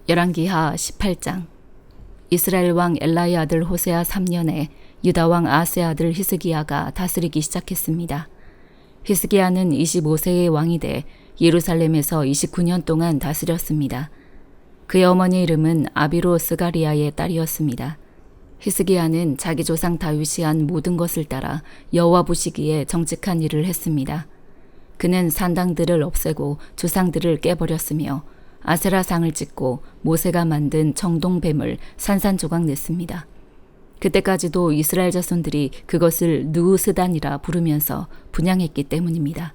열왕기하 18장. 이스라엘 왕 엘라의 아들 호세아 3년에 유다 왕 아하스의 아들 히스기야가 다스리기 시작했습니다. 히스기야는 25세의 왕이 돼 예루살렘에서 29년 동안 다스렸습니다. 그의 어머니 이름은 아비로 스가리아의 딸이었습니다. 히스기야는 자기 조상 다윗이 한 모든 것을 따라 여호와 보시기에 정직한 일을 했습니다. 그는 산당들을 없애고 조상들을 깨버렸으며 아세라상을 찍고 모세가 만든 청동뱀을 산산조각 냈습니다. 그때까지도 이스라엘 자손들이 그것을 느우스단이라 부르면서 분향했기 때문입니다.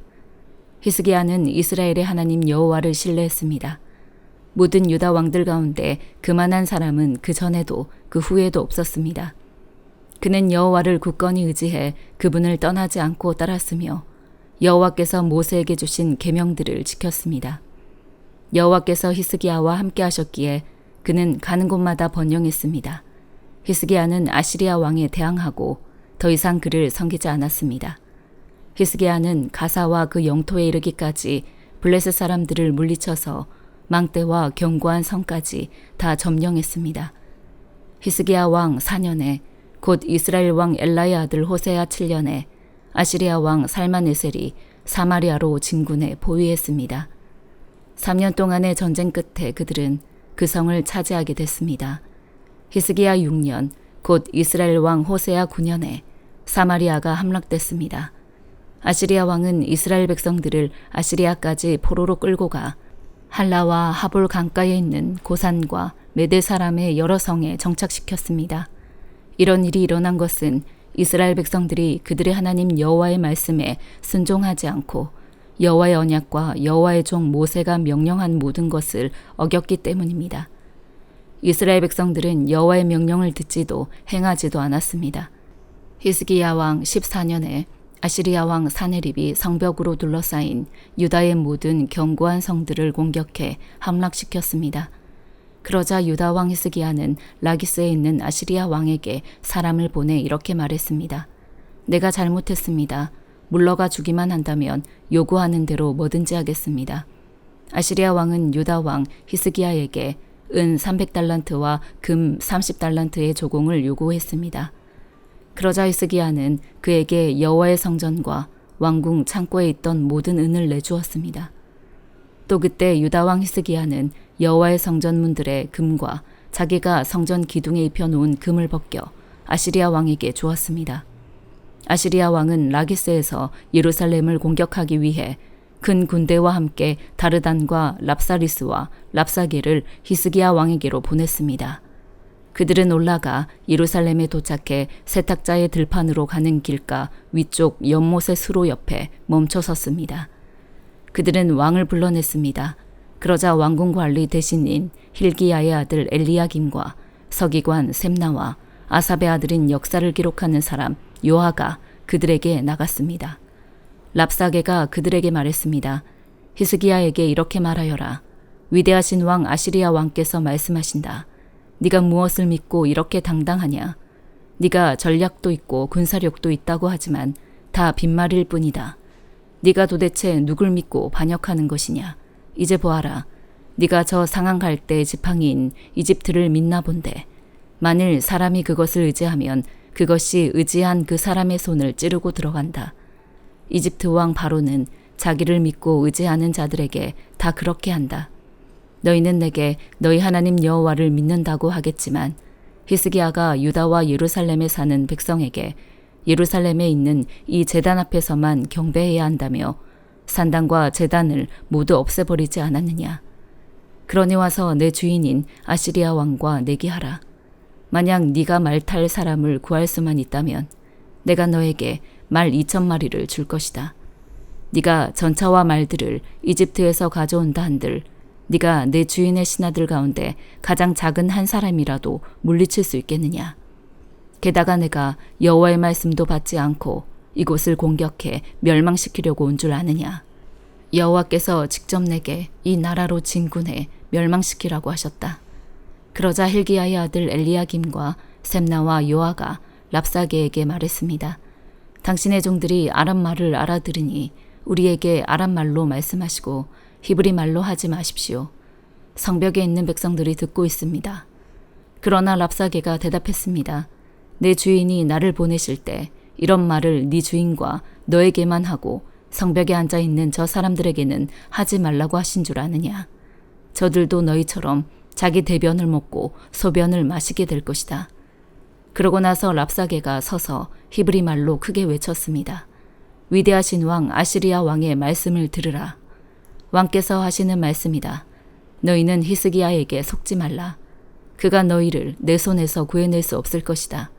히스기야는 이스라엘의 하나님 여호와를 신뢰했습니다. 모든 유다 왕들 가운데 그만한 사람은 그 전에도 그 후에도 없었습니다. 그는 여호와를 굳건히 의지해 그분을 떠나지 않고 따랐으며 여호와께서 모세에게 주신 계명들을 지켰습니다. 여호와께서 히스기야와 함께 하셨기에 그는 가는 곳마다 번영했습니다. 히스기야는 아시리아 왕에 대항하고 더 이상 그를 섬기지 않았습니다. 히스기야는 가사와 그 영토에 이르기까지 블레셋 사람들을 물리쳐서 망대와 견고한 성까지 다 점령했습니다. 히스기야 왕 4년에 곧 이스라엘 왕 엘라의 아들 호세아 7년에 아시리아 왕 살마네셀이 사마리아로 진군해 보위했습니다. 3년 동안의 전쟁 끝에 그들은 그 성을 차지하게 됐습니다. 히스기야 6년 곧 이스라엘 왕 호세아 9년에 사마리아가 함락됐습니다. 아시리아 왕은 이스라엘 백성들을 아시리아까지 포로로 끌고 가 할라와 하볼 강가에 있는 고산과 메대 사람의 여러 성에 정착시켰습니다. 이런 일이 일어난 것은 이스라엘 백성들이 그들의 하나님 여호와의 말씀에 순종하지 않고 여호와의 언약과 여호와의 종 모세가 명령한 모든 것을 어겼기 때문입니다. 이스라엘 백성들은 여호와의 명령을 듣지도 행하지도 않았습니다. 히스기야 왕 14년에 아시리아 왕 사네립이 성벽으로 둘러싸인 유다의 모든 견고한 성들을 공격해 함락시켰습니다. 그러자 유다 왕 히스기야는 라기스에 있는 아시리아 왕에게 사람을 보내 이렇게 말했습니다. 내가 잘못했습니다. 물러가 주기만 한다면 요구하는 대로 뭐든지 하겠습니다. 아시리아 왕은 유다 왕 히스기야에게 은 300달란트와 금 30달란트의 조공을 요구했습니다. 그러자 히스기야는 그에게 여호와의 성전과 왕궁 창고에 있던 모든 은을 내주었습니다. 또 그때 유다 왕 히스기야는 여호와의 성전 문들의 금과 자기가 성전 기둥에 입혀놓은 금을 벗겨 아시리아 왕에게 주었습니다. 아시리아 왕은 라기스에서 예루살렘을 공격하기 위해 큰 군대와 함께 다르단과 랍사리스와 랍사게를 히스기야 왕에게로 보냈습니다. 그들은 올라가 예루살렘에 도착해 세탁자의 들판으로 가는 길가 위쪽 연못의 수로 옆에 멈춰 섰습니다. 그들은 왕을 불러냈습니다. 그러자 왕궁 관리 대신인 힐기야의 아들 엘리야김과 서기관 셈나와 아삽의 아들인 역사를 기록하는 사람 요아가 그들에게 나갔습니다. 랍사게가 그들에게 말했습니다. 히스기야에게 이렇게 말하여라. 위대하신 왕 아시리아 왕께서 말씀하신다. 네가 무엇을 믿고 이렇게 당당하냐? 네가 전략도 있고 군사력도 있다고 하지만 다 빈말일 뿐이다. 네가 도대체 누굴 믿고 반역하는 것이냐? 이제 보아라. 네가 저 상한 갈 때 지팡이인 이집트를 믿나 본데 만일 사람이 그것을 의지하면 그것이 의지한 그 사람의 손을 찌르고 들어간다. 이집트 왕 바로는 자기를 믿고 의지하는 자들에게 다 그렇게 한다. 너희는 내게 너희 하나님 여호와를 믿는다고 하겠지만 히스기야가 유다와 예루살렘에 사는 백성에게 예루살렘에 있는 이 제단 앞에서만 경배해야 한다며 산당과 제단을 모두 없애버리지 않았느냐. 그러니 와서 내 주인인 아시리아 왕과 내기하라. 만약 네가 말 탈 사람을 구할 수만 있다면 내가 너에게 말 2,000마리를 줄 것이다. 네가 전차와 말들을 이집트에서 가져온다 한들 네가 내 주인의 신하들 가운데 가장 작은 한 사람이라도 물리칠 수 있겠느냐. 게다가 내가 여호와의 말씀도 받지 않고 이곳을 공격해 멸망시키려고 온 줄 아느냐. 여호와께서 직접 내게 이 나라로 진군해 멸망시키라고 하셨다. 그러자 힐기야의 아들 엘리야김과 셈나와 요아가 랍사게에게 말했습니다. 당신의 종들이 아람 말을 알아들으니 우리에게 아람 말로 말씀하시고 히브리 말로 하지 마십시오. 성벽에 있는 백성들이 듣고 있습니다. 그러나 랍사게가 대답했습니다. 내 주인이 나를 보내실 때 이런 말을 네 주인과 너에게만 하고 성벽에 앉아있는 저 사람들에게는 하지 말라고 하신 줄 아느냐. 저들도 너희처럼 자기 대변을 먹고 소변을 마시게 될 것이다. 그러고 나서 랍사게가 서서 히브리 말로 크게 외쳤습니다. 위대하신 왕 아시리아 왕의 말씀을 들으라. 왕께서 하시는 말씀이다. 너희는 히스기야에게 속지 말라. 그가 너희를 내 손에서 구해낼 수 없을 것이다.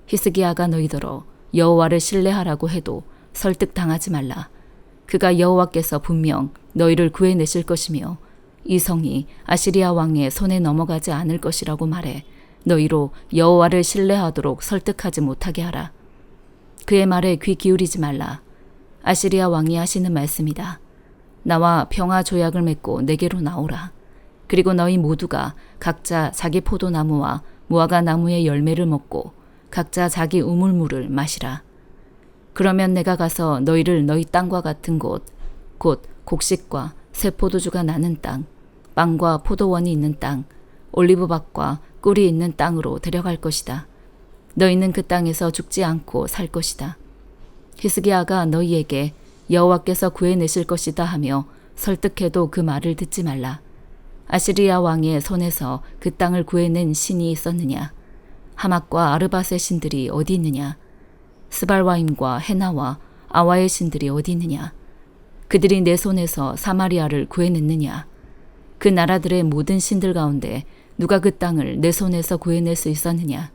히스기야가 너희더러 여호와를 신뢰하라고 해도 설득당하지 말라. 그가 여호와께서 분명 너희를 구해내실 것이며 이 성이 아시리아 왕의 손에 넘어가지 않을 것이라고 말해 너희로 여호와를 신뢰하도록 설득하지 못하게 하라. 그의 말에 귀 기울이지 말라. 아시리아 왕이 하시는 말씀이다. 나와 평화 조약을 맺고 내게로 나오라. 그리고 너희 모두가 각자 자기 포도나무와 무화과 나무의 열매를 먹고 각자 자기 우물물을 마시라. 그러면 내가 가서 너희를 너희 땅과 같은 곳, 곧 곡식과 새 포도주가 나는 땅, 빵과 포도원이 있는 땅, 올리브밭과 꿀이 있는 땅으로 데려갈 것이다. 너희는 그 땅에서 죽지 않고 살 것이다. 히스기야가 너희에게 여호와께서 구해내실 것이다 하며 설득해도 그 말을 듣지 말라. 아시리아 왕의 손에서 그 땅을 구해낸 신이 있었느냐? 하맛과 아르밧의 신들이 어디 있느냐? 스발와임과 헤나와 아와의 신들이 어디 있느냐? 그들이 내 손에서 사마리아를 구해냈느냐? 그 나라들의 모든 신들 가운데 누가 그 땅을 내 손에서 구해낼 수 있었느냐?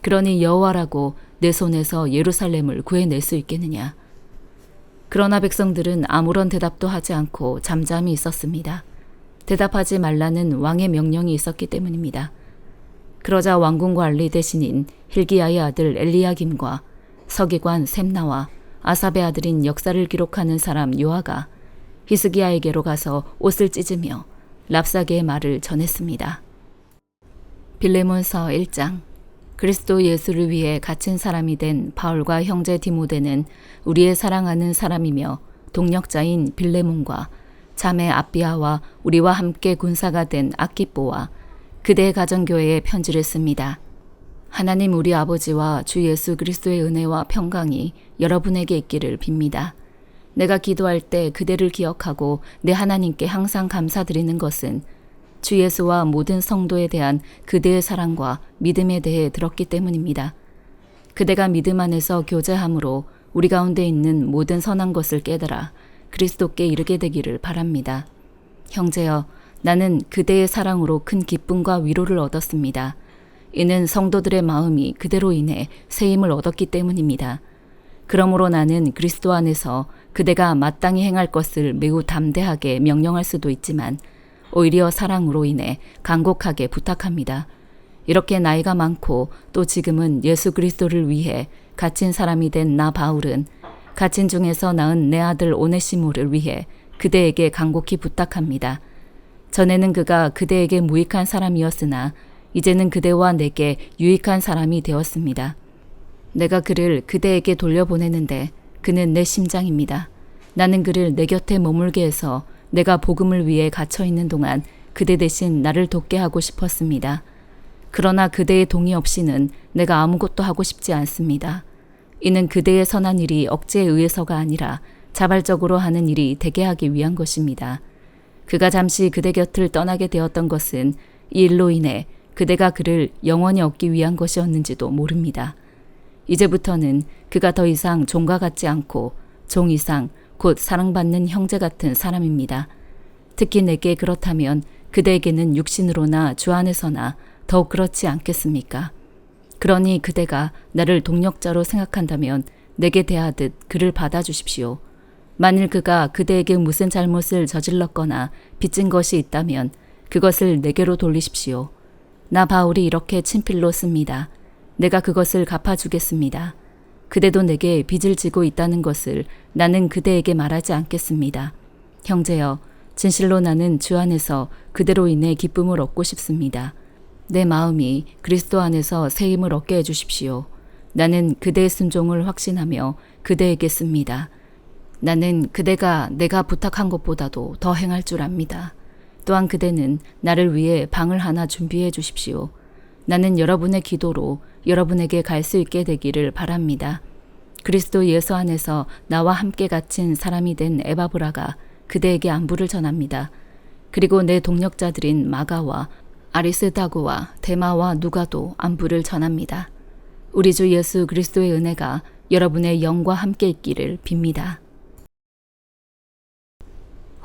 그러니 여호와라고 내 손에서 예루살렘을 구해낼 수 있겠느냐? 그러나 백성들은 아무런 대답도 하지 않고 잠잠히 있었습니다. 대답하지 말라는 왕의 명령이 있었기 때문입니다. 그러자 왕궁 관리 대신인 hil기야의 아들 엘리야김과 서기관 셈나와 아삽의 아들인 역사를 기록하는 사람 요아가 히스기야에게로 가서 옷을 찢으며 랍사게의 말을 전했습니다. 빌레몬서 1장. 그리스도 예수를 위해 갇힌 사람이 된 바울과 형제 디모데는 우리의 사랑하는 사람이며 동력자인 빌레몬과 자매 아비아와 우리와 함께 군사가 된 아키뽀와 그대의 가정교회에 편지를 씁니다. 하나님 우리 아버지와 주 예수 그리스도의 은혜와 평강이 여러분에게 있기를 빕니다. 내가 기도할 때 그대를 기억하고 내 하나님께 항상 감사드리는 것은 주 예수와 모든 성도에 대한 그대의 사랑과 믿음에 대해 들었기 때문입니다. 그대가 믿음 안에서 교제함으로 우리 가운데 있는 모든 선한 것을 깨달아 그리스도께 이르게 되기를 바랍니다. 형제여, 나는 그대의 사랑으로 큰 기쁨과 위로를 얻었습니다. 이는 성도들의 마음이 그대로 인해 새 힘을 얻었기 때문입니다. 그러므로 나는 그리스도 안에서 그대가 마땅히 행할 것을 매우 담대하게 명령할 수도 있지만 오히려 사랑으로 인해 간곡하게 부탁합니다. 이렇게 나이가 많고 또 지금은 예수 그리스도를 위해 갇힌 사람이 된 나 바울은 갇힌 중에서 낳은 내 아들 오네시모를 위해 그대에게 간곡히 부탁합니다. 전에는 그가 그대에게 무익한 사람이었으나 이제는 그대와 내게 유익한 사람이 되었습니다. 내가 그를 그대에게 돌려보내는데 그는 내 심장입니다. 나는 그를 내 곁에 머물게 해서 내가 복음을 위해 갇혀있는 동안 그대 대신 나를 돕게 하고 싶었습니다. 그러나 그대의 동의 없이는 내가 아무것도 하고 싶지 않습니다. 이는 그대의 선한 일이 억지에 의해서가 아니라 자발적으로 하는 일이 되게 하기 위한 것입니다. 그가 잠시 그대 곁을 떠나게 되었던 것은 이 일로 인해 그대가 그를 영원히 얻기 위한 것이었는지도 모릅니다. 이제부터는 그가 더 이상 종과 같지 않고 종 이상 곧 사랑받는 형제 같은 사람입니다. 특히 내게 그렇다면 그대에게는 육신으로나 주 안에서나 더욱 그렇지 않겠습니까? 그러니 그대가 나를 동력자로 생각한다면 내게 대하듯 그를 받아주십시오. 만일 그가 그대에게 무슨 잘못을 저질렀거나 빚진 것이 있다면 그것을 내게로 돌리십시오. 나 바울이 이렇게 친필로 씁니다. 내가 그것을 갚아주겠습니다. 그대도 내게 빚을 지고 있다는 것을 나는 그대에게 말하지 않겠습니다. 형제여, 진실로 나는 주 안에서 그대로 인해 기쁨을 얻고 싶습니다. 내 마음이 그리스도 안에서 새 힘을 얻게 해주십시오. 나는 그대의 순종을 확신하며 그대에게 씁니다. 나는 그대가 내가 부탁한 것보다도 더 행할 줄 압니다. 또한 그대는 나를 위해 방을 하나 준비해 주십시오. 나는 여러분의 기도로 여러분에게 갈 수 있게 되기를 바랍니다. 그리스도 예수 안에서 나와 함께 갇힌 사람이 된 에바브라가 그대에게 안부를 전합니다. 그리고 내 동력자들인 마가와 아리스다고와 데마와 누가도 안부를 전합니다. 우리 주 예수 그리스도의 은혜가 여러분의 영과 함께 있기를 빕니다.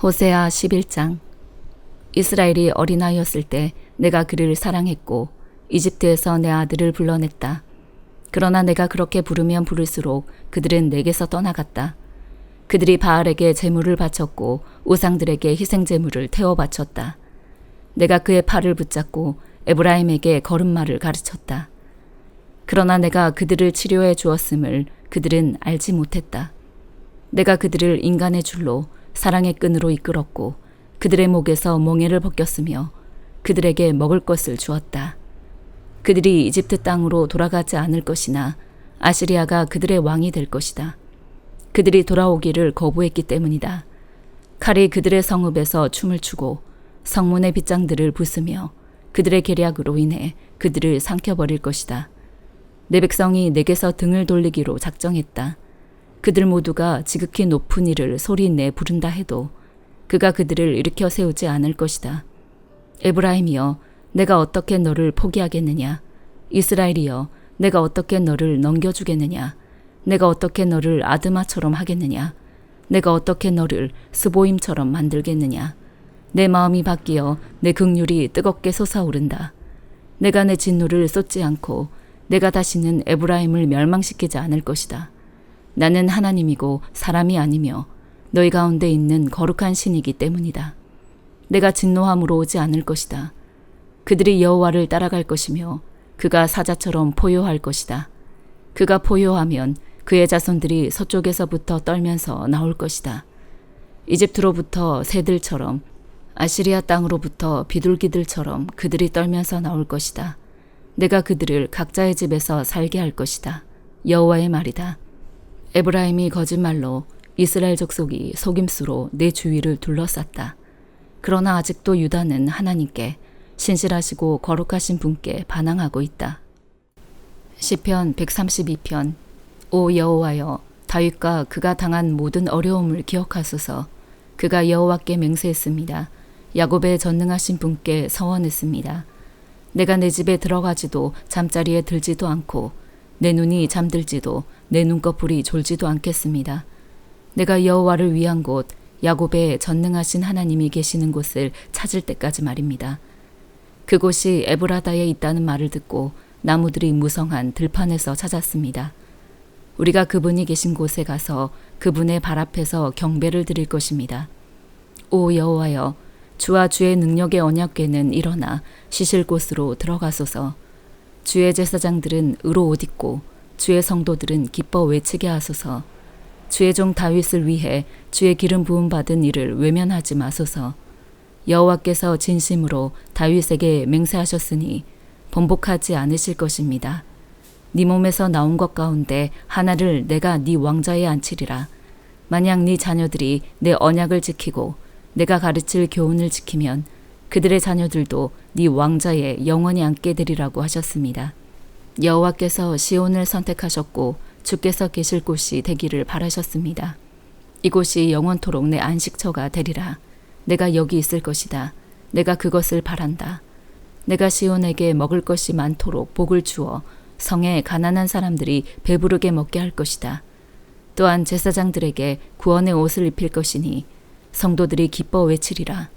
호세아 11장. 이스라엘이 어린아이였을 때 내가 그를 사랑했고 이집트에서 내 아들을 불러냈다. 그러나 내가 그렇게 부르면 부를수록 그들은 내게서 떠나갔다. 그들이 바알에게 제물을 바쳤고 우상들에게 희생제물을 태워 바쳤다. 내가 그의 팔을 붙잡고 에브라임에게 걸음마를 가르쳤다. 그러나 내가 그들을 치료해 주었음을 그들은 알지 못했다. 내가 그들을 인간의 줄로 사랑의 끈으로 이끌었고 그들의 목에서 몽에를 벗겼으며 그들에게 먹을 것을 주었다. 그들이 이집트 땅으로 돌아가지 않을 것이나 아시리아가 그들의 왕이 될 것이다. 그들이 돌아오기를 거부했기 때문이다. 칼이 그들의 성읍에서 춤을 추고 성문의 빗장들을 부수며 그들의 계략으로 인해 그들을 삼켜버릴 것이다. 내 백성이 내게서 등을 돌리기로 작정했다. 그들 모두가 지극히 높은 이를 소리내 부른다 해도 그가 그들을 일으켜 세우지 않을 것이다. 에브라임이여, 내가 어떻게 너를 포기하겠느냐? 이스라엘이여, 내가 어떻게 너를 넘겨주겠느냐? 내가 어떻게 너를 아드마처럼 하겠느냐? 내가 어떻게 너를 스보임처럼 만들겠느냐? 내 마음이 바뀌어 내 긍휼이 뜨겁게 솟아오른다. 내가 내 진노를 쏟지 않고 내가 다시는 에브라임을 멸망시키지 않을 것이다. 나는 하나님이고 사람이 아니며 너희 가운데 있는 거룩한 신이기 때문이다. 내가 진노함으로 오지 않을 것이다. 그들이 여호와를 따라갈 것이며 그가 사자처럼 포효할 것이다. 그가 포효하면 그의 자손들이 서쪽에서부터 떨면서 나올 것이다. 이집트로부터 새들처럼 아시리아 땅으로부터 비둘기들처럼 그들이 떨면서 나올 것이다. 내가 그들을 각자의 집에서 살게 할 것이다. 여호와의 말이다. 에브라임이 거짓말로 이스라엘 족속이 속임수로 내 주위를 둘러쌌다. 그러나 아직도 유다는 하나님께 신실하시고 거룩하신 분께 반항하고 있다. 시편 132편. 오 여호와여, 다윗과 그가 당한 모든 어려움을 기억하소서. 그가 여호와께 맹세했습니다. 야곱의 전능하신 분께 서원했습니다. 내가 내 집에 들어가지도 잠자리에 들지도 않고 내 눈이 잠들지도 내 눈꺼풀이 졸지도 않겠습니다. 내가 여호와를 위한 곳, 야곱의 전능하신 하나님이 계시는 곳을 찾을 때까지 말입니다. 그곳이 에브라다에 있다는 말을 듣고 나무들이 무성한 들판에서 찾았습니다. 우리가 그분이 계신 곳에 가서 그분의 발 앞에서 경배를 드릴 것입니다. 오 여호와여, 주와 주의 능력의 언약궤는 일어나 쉬실 곳으로 들어가소서. 주의 제사장들은 의로 옷 입고 주의 성도들은 기뻐 외치게 하소서. 주의 종 다윗을 위해 주의 기름 부음 받은 이를 외면하지 마소서. 여호와께서 진심으로 다윗에게 맹세하셨으니 번복하지 않으실 것입니다. 네 몸에서 나온 것 가운데 하나를 내가 네 왕좌에 앉히리라. 만약 네 자녀들이 내 언약을 지키고 내가 가르칠 교훈을 지키면 그들의 자녀들도 네 왕좌에 영원히 앉게 되리라고 하셨습니다. 여호와께서 시온을 선택하셨고 주께서 계실 곳이 되기를 바라셨습니다. 이곳이 영원토록 내 안식처가 되리라. 내가 여기 있을 것이다. 내가 그것을 바란다. 내가 시온에게 먹을 것이 많도록 복을 주어 성에 가난한 사람들이 배부르게 먹게 할 것이다. 또한 제사장들에게 구원의 옷을 입힐 것이니 성도들이 기뻐 외치리라.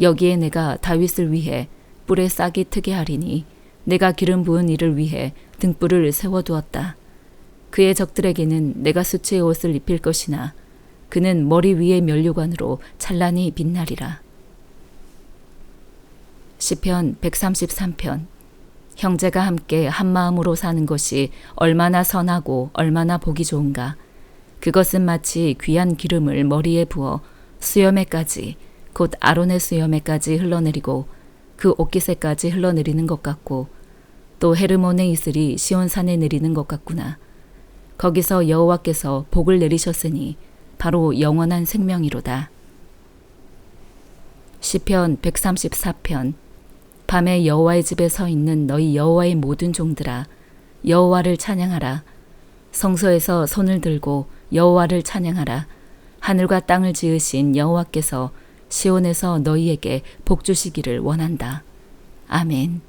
여기에 내가 다윗을 위해 뿔에 싹이 트게 하리니 내가 기름 부은 이를 위해 등불을 세워두었다. 그의 적들에게는 내가 수치의 옷을 입힐 것이나 그는 머리 위의 면류관으로 찬란히 빛나리라. 시편 133편. 형제가 함께 한마음으로 사는 것이 얼마나 선하고 얼마나 보기 좋은가. 그것은 마치 귀한 기름을 머리에 부어 수염에까지 곧 아론의 수염에까지 흘러내리고 그 옷깃에까지 흘러내리는 것 같고 또 헤르몬의 이슬이 시온산에 내리는 것 같구나. 거기서 여호와께서 복을 내리셨으니 바로 영원한 생명이로다. 시편 134편. 밤에 여호와의 집에 서 있는 너희 여호와의 모든 종들아, 여호와를 찬양하라. 성소에서 손을 들고 여호와를 찬양하라. 하늘과 땅을 지으신 여호와께서 시온에서 너희에게 복 주시기를 원한다. 아멘.